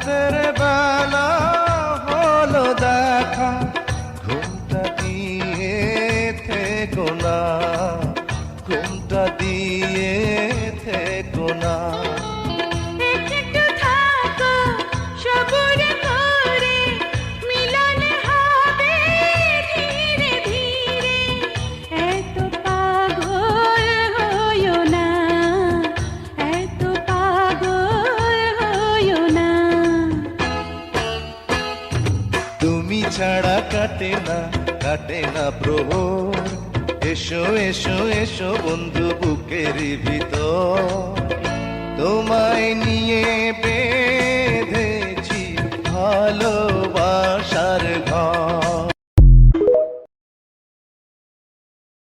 রাতের বেলা হলো দেখা, ঘুমটা দিয়ে থেকো না, ঘুমটা দিয়ে থেকো না। একটু থাকো সবুর করে, মিলন হবে ধীরে ধীরে। এত পাগল হইও না, এত পাগল হইও না। তুমি ছাড়া কাটে না প্রহর, এসো এসো এসো বন্ধু বুকের ভিতর, তোমায় নিয়ে বেঁধেছি ভালোবাসার ঘর।